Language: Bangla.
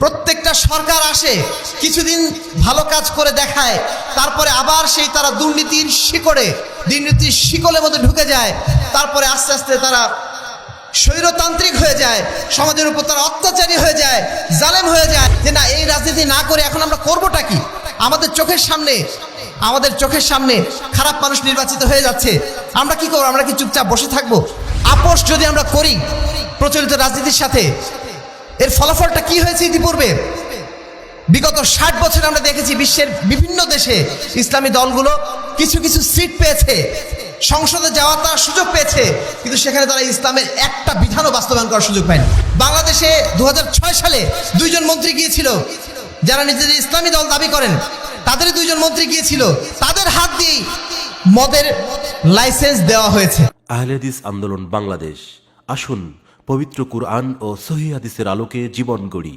প্রত্যেকটা সরকার আসে, কিছুদিন ভালো কাজ করে দেখায়, তারপরে আবার সেই তারা দুর্নীতির শিকলের মধ্যে ঢুকে যায়। তারপরে আস্তে আস্তে তারা স্বৈরতান্ত্রিক হয়ে যায়, সমাজের উপর তারা অত্যাচারী হয়ে যায়, জালেম হয়ে যায়। যে না, এই রাজনীতি না করে এখন আমরা করবোটা কি? আমাদের চোখের সামনে খারাপ মানুষ নির্বাচিত হয়ে যাচ্ছে, আমরা কি করবো? আমরা কি চুপচাপ বসে থাকবো? আপোষ যদি আমরা করি প্রচলিত রাজনীতির সাথে, এর ফলাফলটা কি হয়েছে ইতিপূর্বে? বিগত 60 বছরে আমরা দেখেছি বিশ্বের বিভিন্ন দেশে ইসলামী দলগুলো কিছু কিছু সিট পেয়েছে, সংসদে যাওয়ার তারা সুযোগ পেয়েছে, কিন্তু সেখানে তারা ইসলামের একটা বিধানও বাস্তবায়ন করার সুযোগ পায়নি। বাংলাদেশে 2006 সালে 2 জন মন্ত্রী গিয়েছিল, যারা নিজেদের ইসলামী দল দাবি করেন, তাদের 2 জন মন্ত্রী গিয়েছিল, তাদের হাত দিয়েই মদের লাইসেন্স দেওয়া হয়েছে। আহলে হাদিস আন্দোলন বাংলাদেশ, আসুন পবিত্র কুরআন ও সহিহ হাদিসের আলোকে জীবন গড়ি।